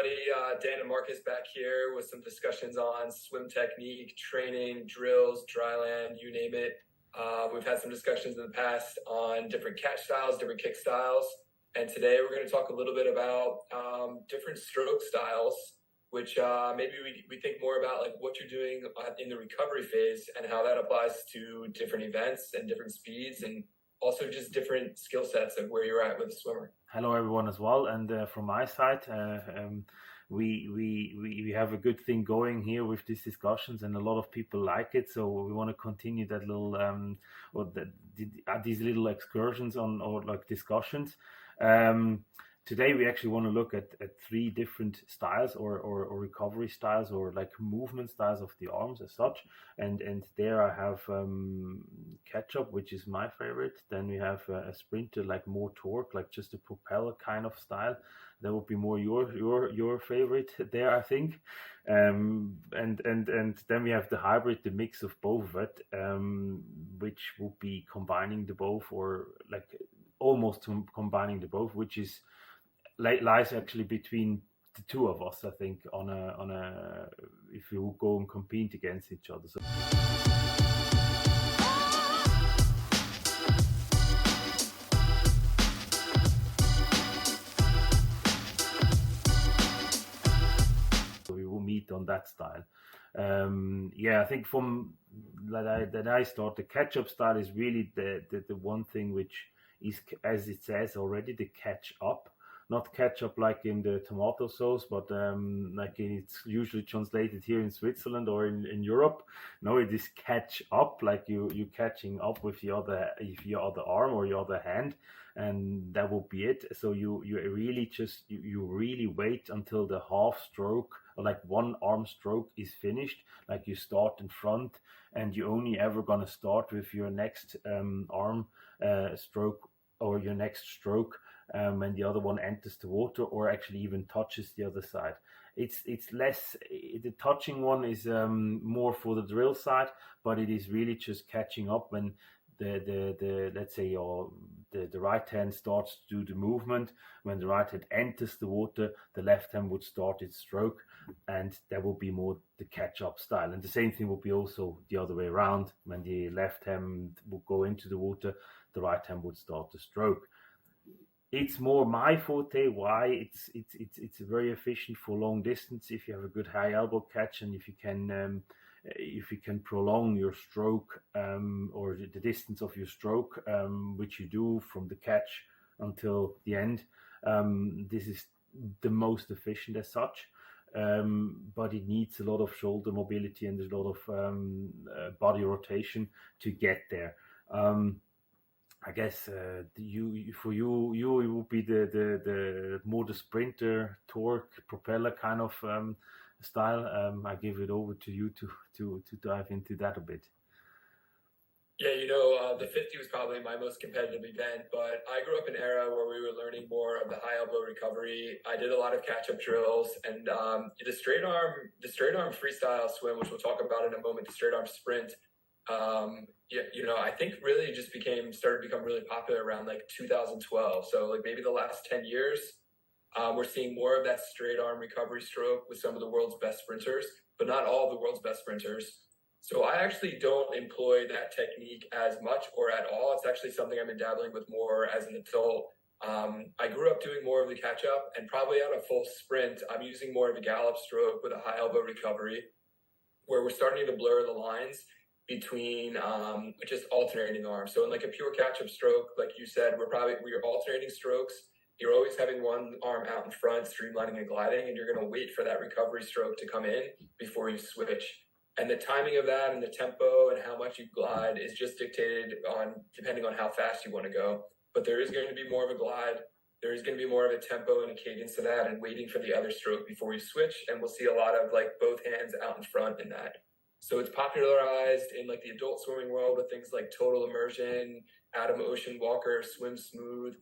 everybody. Dan and Marcus back here with some discussions on swim technique, training, drills, dryland, you name it. We've had some discussions in the past on different catch styles, different kick styles. And today we're going to talk a little bit about different stroke styles, which maybe we think more about like what you're doing in the recovery phase and how that applies to different events and different speeds, and also just different skill sets of where you're at with a swimmer. Hello everyone as well, and from my side, we have a good thing going here with these discussions, and a lot of people like it. So we want to continue that little these little excursions on or like discussions. Today we actually want to look at three different styles or recovery styles or like movement styles of the arms as such. And there I have catch up, which is my favorite. Then we have a sprinter, like more torque, like just a propeller kind of style. That would be more your favorite there, I think. And then we have the hybrid, the mix of both of it, which would be combining the both, or like almost combining the both, which is lies actually between the two of us, I think, on a if we would go and compete against each other. So we will meet on that style. I think from that I start, the catch-up style is really the one thing which is, as it says already, the catch up. Not ketchup like in the tomato sauce, but like it's usually translated here in Switzerland or in Europe. No, it is catch up, like you catching up with your other arm or your other hand, and that will be it. So you really just you really wait until the half stroke or like one arm stroke is finished. Like you start in front, and you only ever gonna start with your next arm stroke or your next stroke when the other one enters the water or actually even touches the other side. It's less, the touching one is more for the drill side, but it is really just catching up when the let's say the right hand starts to do the movement. When the right hand enters the water, the left hand would start its stroke, and that will be more the catch-up style. And the same thing will be also the other way around. When the left hand will go into the water, the right hand would start the stroke. It's more my forte. Why? It's very efficient for long distance if you have a good high elbow catch, and if you can prolong your stroke or the distance of your stroke, which you do from the catch until the end. This is the most efficient as such, but it needs a lot of shoulder mobility and a lot of body rotation to get there. I guess it would be the more the sprinter torque propeller kind of style. I give it over to you to dive into that a bit. Yeah, the 50 was probably my most competitive event, but I grew up in an era where we were learning more of the high elbow recovery. I did a lot of catch-up drills, and the straight arm freestyle swim, which we'll talk about in a moment, the straight arm sprint. I think really just started to become really popular around like 2012. So like maybe the last 10 years, we're seeing more of that straight arm recovery stroke with some of the world's best sprinters, but not all of the world's best sprinters. So I actually don't employ that technique as much or at all. It's actually something I've been dabbling with more as an adult. I grew up doing more of the catch up, and probably on a full sprint, I'm using more of a gallop stroke with a high elbow recovery, where we're starting to blur the lines between just alternating arms. So in like a pure catch-up stroke, like you said, we're alternating strokes. You're always having one arm out in front, streamlining and gliding, and you're going to wait for that recovery stroke to come in before you switch. And the timing of that and the tempo and how much you glide is just dictated depending on how fast you want to go. But there is going to be more of a glide. There is going to be more of a tempo and a cadence to that, and waiting for the other stroke before you switch. And we'll see a lot of like both hands out in front in that. So it's popularized in like the adult swimming world with things like Total Immersion, Adam Ocean Walker, Swim Smooth,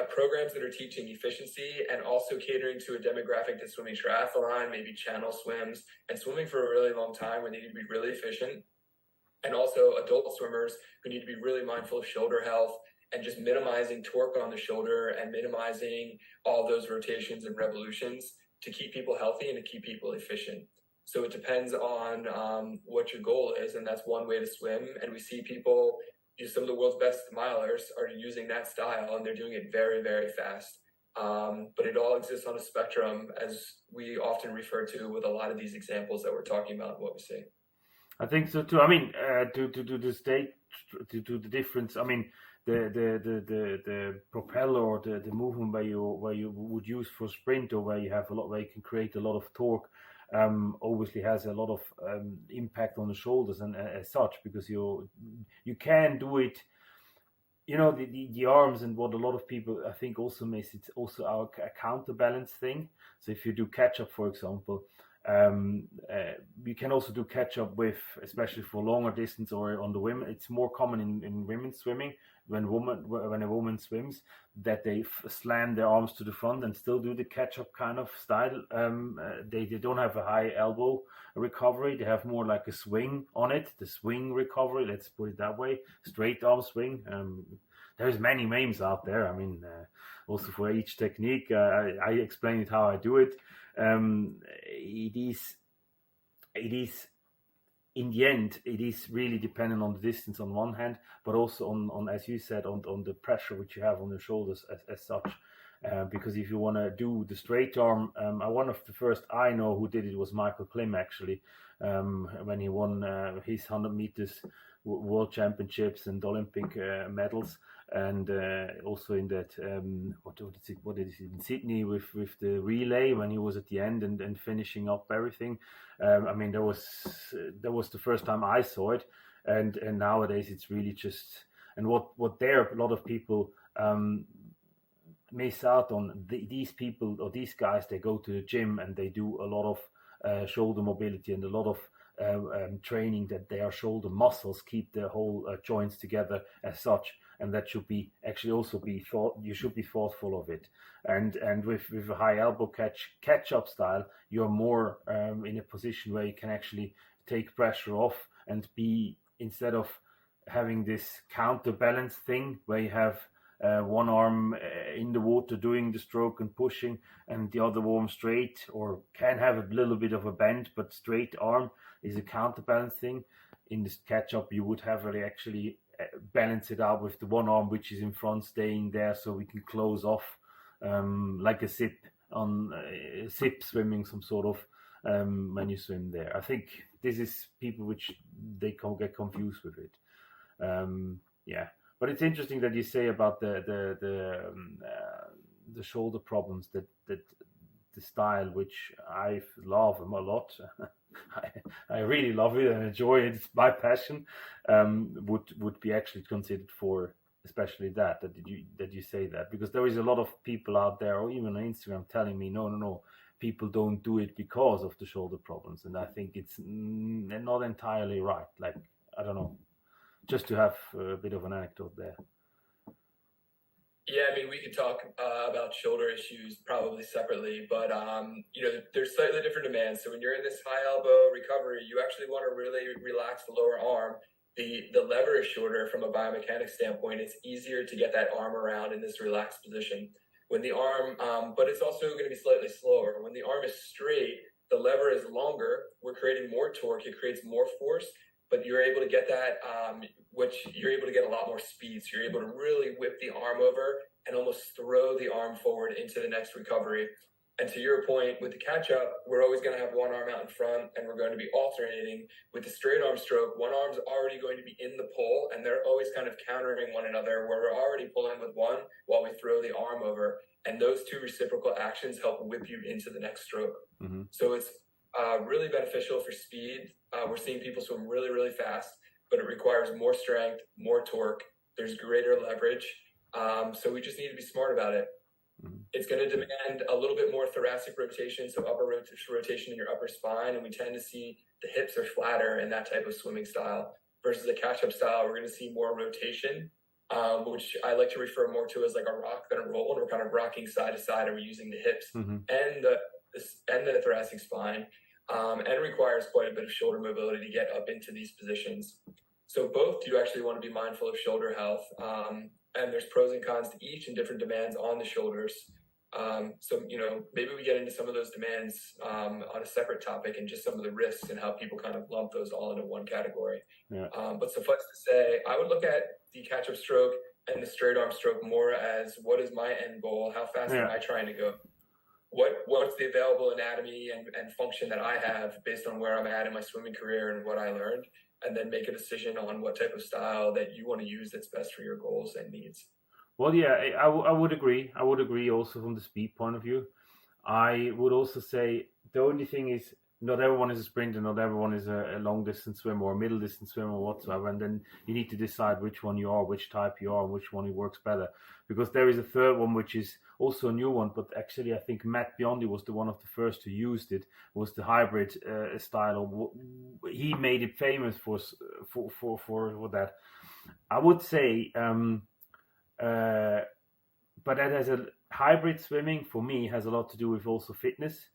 programs that are teaching efficiency and also catering to a demographic that's swimming triathlon, maybe channel swims, and swimming for a really long time when they need to be really efficient. And also adult swimmers who need to be really mindful of shoulder health and just minimizing torque on the shoulder and minimizing all those rotations and revolutions to keep people healthy and to keep people efficient. So it depends on what your goal is, and that's one way to swim. And we see people, some of the world's best milers are using that style, and they're doing it very, very fast. But it all exists on a spectrum, as we often refer to with a lot of these examples that we're talking about and what we see. I think so too. I mean, to the state, to the difference. I mean, the propeller or the movement where you would use for sprint, or where you have a lot, where you can create a lot of torque, obviously has a lot of impact on the shoulders and as such, because you can do it. You know, the arms, and what a lot of people I think also miss, it's also a counterbalance thing. So if you do catch up, for example, you can also do catch up with, especially for longer distance or on the women. It's more common in women's swimming, when a woman swims, that they slam their arms to the front and still do the catch up kind of style. They don't have a high elbow recovery. They have more like a swing on it, the swing recovery. Let's put it that way. Straight arm swing. There's many names out there. I mean, also for each technique, I explain it how I do it. It is in the end, it is really dependent on the distance on one hand, but also on as you said, on the pressure which you have on your shoulders as such. Because if you want to do the straight arm, one of the first I know who did it was Michael Klim, actually, when he won his 100 meters world championships and Olympic medals, and also in that what is it in Sydney with the relay, when he was at the end and finishing up everything. I mean, that was the first time I saw it, and nowadays it's really just, and what there a lot of people miss out on, these people or these guys, they go to the gym and they do a lot of shoulder mobility and a lot of training that their shoulder muscles keep the whole joints together as such, and that should be actually also be thought. You should be thoughtful of it, and with a high elbow catch up style, you're more in a position where you can actually take pressure off and be, instead of having this counterbalance thing where you have one arm in the water doing the stroke and pushing, and the other arm straight, or can have a little bit of a bend, but straight arm is a counterbalance thing. In this catch up, you would have really actually balance it out with the one arm which is in front staying there, so we can close off like a sip swimming, some sort of when you swim there. I think this is people which they can get confused with it. Yeah. But it's interesting that you say about the shoulder problems, that the style, which I love a lot. I really love it and enjoy it. It's my passion. Would be actually considered for, especially that you say that, because there is a lot of people out there, or even on Instagram, telling me no, people don't do it because of the shoulder problems, and I think it's not entirely right. Like, I don't know. Just to have a bit of an anecdote there. Yeah, I mean, we could talk about shoulder issues probably separately, but there's slightly different demands. So when you're in this high elbow recovery, you actually want to really relax the lower arm. The lever is shorter from a biomechanics standpoint. It's easier to get that arm around in this relaxed position. When the arm, but it's also going to be slightly slower. When the arm is straight, the lever is longer. We're creating more torque. It creates more force. But you're able to get that, which you're able to get a lot more speed. So you're able to really whip the arm over and almost throw the arm forward into the next recovery. And to your point, with the catch up, we're always going to have one arm out in front, and we're going to be alternating. With the straight arm stroke, one arm's already going to be in the pull, and they're always kind of countering one another, where we're already pulling with one while we throw the arm over. And those two reciprocal actions help whip you into the next stroke. Mm-hmm. So it's really beneficial for speed. We're seeing people swim really, really fast, but it requires more strength, more torque. There's greater leverage. So we just need to be smart about it. Mm-hmm. It's going to demand a little bit more thoracic rotation, so upper rotation in your upper spine, and we tend to see the hips are flatter in that type of swimming style. Versus a catch-up style, we're going to see more rotation, which I like to refer more to as like a rock than a roll, and we're kind of rocking side to side, and we're using the hips and the thoracic spine. And requires quite a bit of shoulder mobility to get up into these positions. So both do actually want to be mindful of shoulder health. And there's pros and cons to each, and different demands on the shoulders. So, maybe we get into some of those demands on a separate topic and just some of the risks and how people kind of lump those all into one category. Yeah. But suffice to say, I would look at the catch-up stroke and the straight arm stroke more as what is my end goal? How fast am I trying to go? What's the available anatomy and function that I have based on where I'm at in my swimming career and what I learned, and then make a decision on what type of style that you want to use that's best for your goals and needs. Well, yeah, I would agree. I would agree also from the speed point of view. I would also say the only thing is not everyone is a sprinter, not everyone is a long distance swimmer or a middle distance swimmer or whatsoever. And then you need to decide which one you are, which type you are, and which one works better. Because there is a third one, which is also a new one, but actually I think Matt Biondi was the one of the first who used it, was the hybrid style. He made it famous for that. I would say, but that has a hybrid swimming for me has a lot to do with also fitness.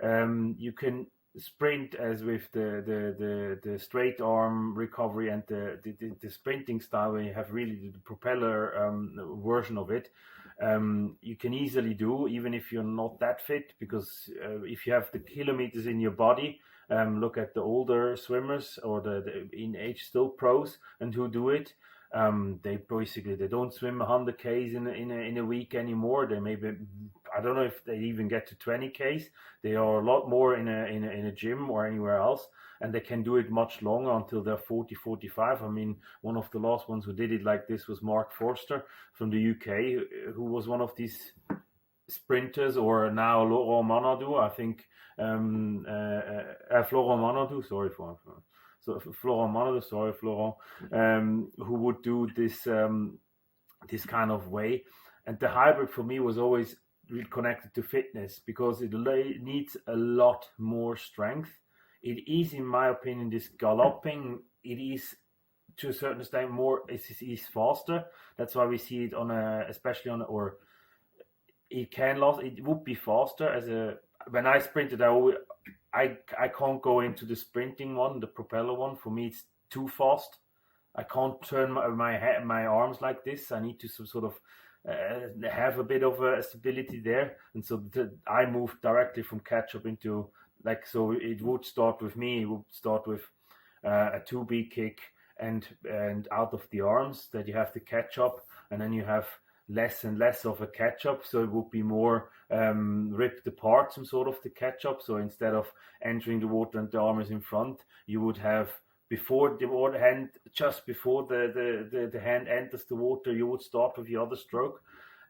You can sprint as with the straight arm recovery and the sprinting style where you have really the propeller version of it. You can easily do even if you're not that fit, because if you have the kilometers in your body, look at the older swimmers or the in age still pros and who do it. They don't swim 100 Ks in a week anymore. They maybe, I don't know if they even get to 20 Ks. They are a lot more in a gym or anywhere else, and they can do it much longer until they're 40, 45. I mean, one of the last ones who did it like this was Mark Forster from the UK, who was one of these sprinters, or now Laurent Manadou, I think, Florent Manadou, sorry for so Florent Manadou, sorry Florent, who would do this this kind of way. And the hybrid for me was always really connected to fitness, because it needs a lot more strength. It is, in my opinion, this galloping, it is to a certain extent more, it is faster. That's why we see it on especially on, or it would be faster as a, when I sprinted, I can't go into the sprinting one, the propeller one. For me, it's too fast. I can't turn my arms like this. I need to sort of have a bit of a stability there. And so I moved directly from catch up into, like, so it would start with a 2B kick and out of the arms that you have to catch up, and then you have less and less of a catch up, so it would be more ripped apart, some sort of the catch up. So instead of entering the water and the arm is in front, you would have before the water hand, just before the hand enters the water, you would start with the other stroke,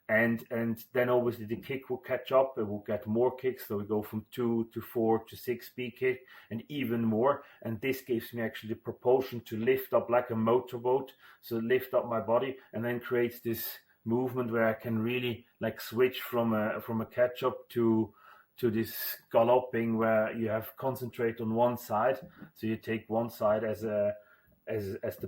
and then obviously the kick will catch up. It will get more kicks, so we go from 2 to 4 to 6B kick and even more. And this gives me actually the propulsion to lift up like a motorboat, so lift up my body, and then creates this movement where I can really like switch from a catch up to this galloping, where you have concentrate on one side. So you take one side as the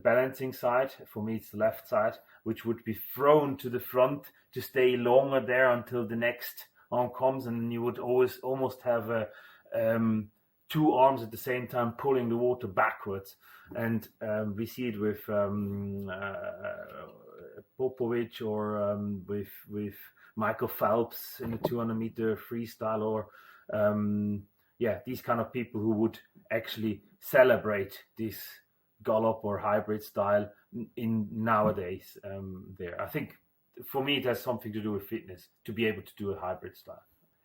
balancing side. For me, it's the left side, which would be thrown to the front to stay longer there until the next arm comes, and you would always almost have two arms at the same time pulling the water backwards. And we see it with Popovic, or with Michael Phelps in the 200-meter freestyle, or these kind of people who would actually celebrate this gallop or hybrid style in nowadays. There, I think for me it has something to do with fitness to be able to do a hybrid style.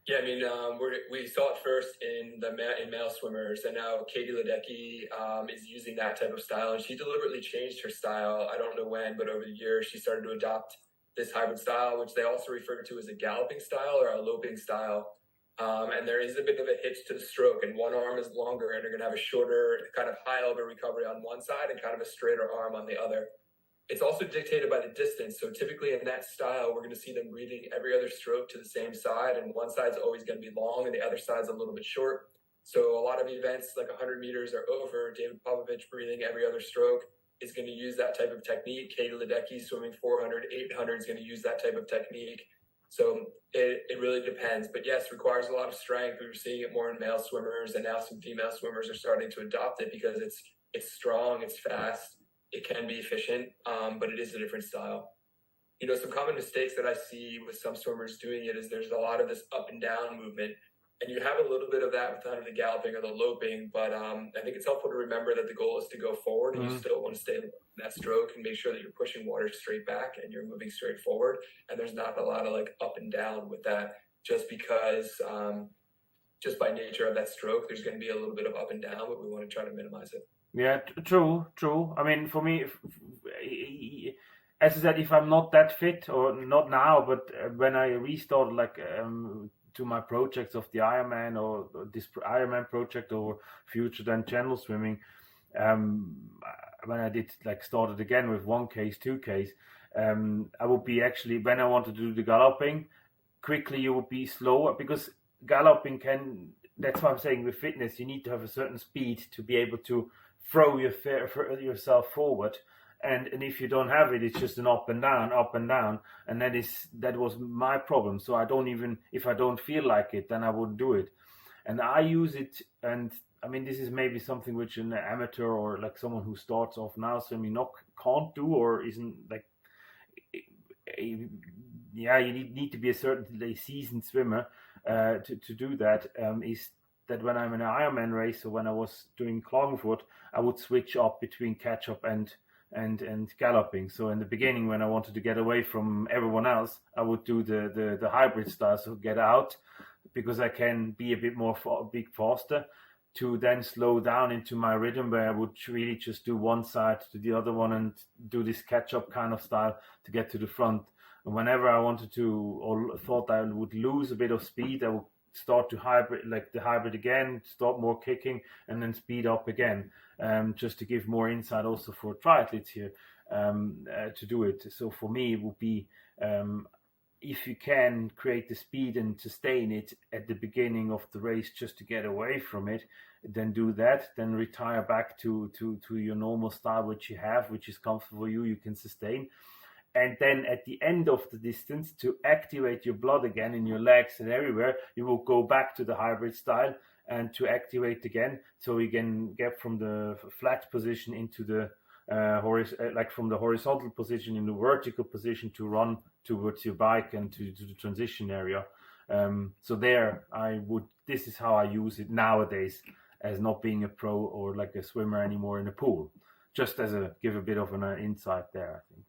Yeah, I mean, we saw it first in male swimmers, and now Katie Ledecky is using that type of style, and she deliberately changed her style. I don't know when, but over the years she started to adopt this hybrid style, which they also refer to as a galloping style or a loping style. And there is a bit of a hitch to the stroke, and one arm is longer, and you're going to have a shorter kind of high elbow recovery on one side and kind of a straighter arm on the other. It's also dictated by the distance. So typically in that style, we're going to see them breathing every other stroke to the same side, and one side's always going to be long and the other side's a little bit short. So a lot of events like 100 meters or over, David Popovic breathing every other stroke is going to use that type of technique. Katie Ledecky swimming 400, 800 is going to use that type of technique. So it really depends. But yes, requires a lot of strength. We were seeing it more in male swimmers, and now some female swimmers are starting to adopt it because it's strong, it's fast, it can be efficient, but it is a different style. some common mistakes that I see with some swimmers doing it is there's a lot of this up and down movement, and you have a little bit of that with kind of the galloping or the loping. But I think it's helpful to remember that the goal is to go forward, and you still want to stay in that stroke and make sure that you're pushing water straight back and you're moving straight forward. And there's not a lot of like up and down with that, just because just by nature of that stroke, there's going to be a little bit of up and down, but we want to try to minimize it. Yeah, true. I mean, for me, as I said, if I'm not that fit, or not now, but when I restart, like to my projects of the Ironman or this Ironman project or future then channel swimming, when I did like started again with 1Ks, 2Ks, I would be actually, when I want to do the galloping, quickly you would be slower, because galloping that's why I'm saying with fitness, you need to have a certain speed to be able to throw yourself forward. And if you don't have it, it's just an up and down, and that was my problem. So I don't even, if I don't feel like it, then I wouldn't do it. And I use it, and I mean, this is maybe something which an amateur or like someone who starts off now swimming can't do, or isn't like, yeah, you need to be a certain seasoned swimmer to do that. Is that when I'm in an Ironman race, or when I was doing Klagenfurt, I would switch up between catch up and galloping. So in the beginning, when I wanted to get away from everyone else, I would do the hybrid style, so get out, because I can be a bit faster, to then slow down into my rhythm, where I would really just do one side to the other one and do this catch up kind of style to get to the front. And whenever I wanted to, or thought I would lose a bit of speed, I would start to hybrid again, start more kicking, and then speed up again, just to give more insight also for triathletes here to do it. So for me, it would be, if you can create the speed and sustain it at the beginning of the race, just to get away from it, then do that, then retire back to your normal style, which you have, which is comfortable for you, you can sustain. And then at the end of the distance, to activate your blood again in your legs and everywhere, you will go back to the hybrid style and to activate again. So you can get from the flat position into the from the horizontal position in the vertical position, to run towards your bike and to the transition area. So there, this is how I use it nowadays, as not being a pro or like a swimmer anymore in a pool. Just give a bit of an insight there, I think.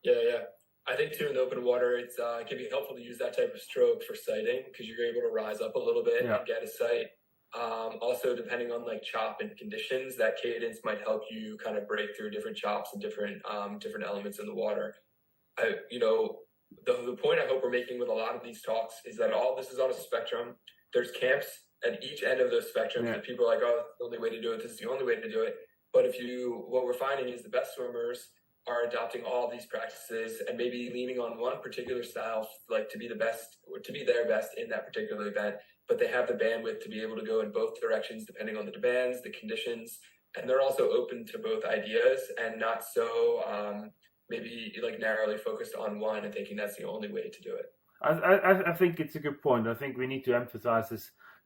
Yeah. I think too, in the open water, it can be helpful to use that type of stroke for sighting, because you're able to rise up a little bit and get a sight. Also, depending on like chop and conditions, that cadence might help you kind of break through different chops and different elements in the water. The point I hope we're making with a lot of these talks is that all this is on a spectrum. There's camps at each end of those spectrums that people are like, oh, that's the only way to do it. This is the only way to do it. But what we're finding is the best swimmers are adopting all these practices and maybe leaning on one particular style, like to be the best, or to be their best in that particular event. But they have the bandwidth to be able to go in both directions depending on the demands, the conditions, and they're also open to both ideas and not so maybe like narrowly focused on one and thinking that's the only way to do it. I think it's a good point. I think we need to emphasize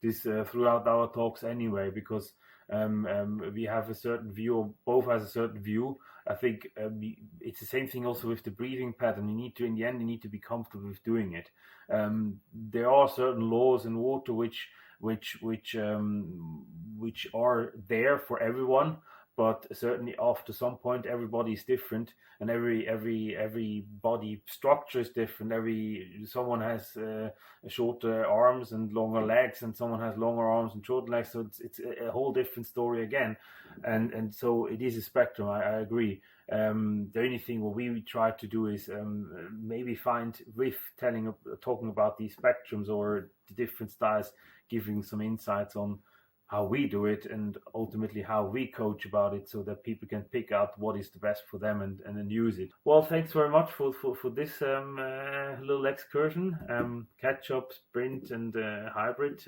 this throughout our talks anyway, because we have a certain view, or both has a certain view. I think it's the same thing also with the breathing pattern. In the end, you need to be comfortable with doing it. There are certain laws in water which are there for everyone, but certainly after some point, everybody is different, and every body structure is different. Someone has shorter arms and longer legs, and someone has longer arms and shorter legs. So it's a whole different story again, and so it is a spectrum. I agree. The only thing what we try to do is maybe find, with talking about these spectrums or the different styles, giving some insights on how we do it, and ultimately how we coach about it, so that people can pick out what is the best for them and then use it. Well, thanks very much for this little excursion. Catch up, sprint, and hybrid,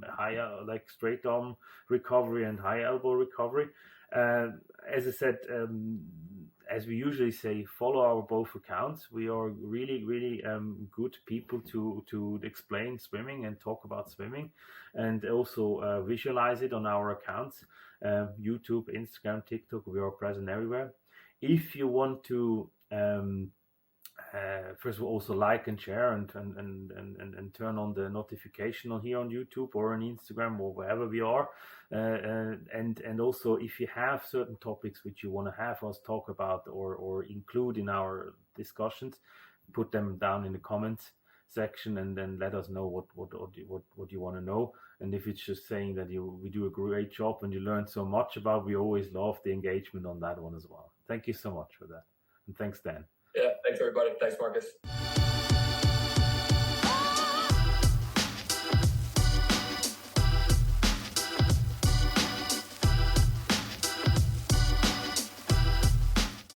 high like straight arm recovery and high elbow recovery. As I said, as we usually say, follow our both accounts. We are really, really good people to explain swimming and talk about swimming, and also visualize it on our accounts, YouTube, Instagram, TikTok. We are present everywhere. If you want to first of all, also like and share and turn on the notification on here on YouTube or on Instagram or wherever we are. And also, if you have certain topics which you want to have us talk about or include in our discussions, put them down in the comments section and then let us know what you want to know. And if it's just saying that we do a great job and you learn so much about, we always love the engagement on that one as well. Thank you so much for that. And thanks, Dan. Yeah, thanks everybody. Thanks, Marcus.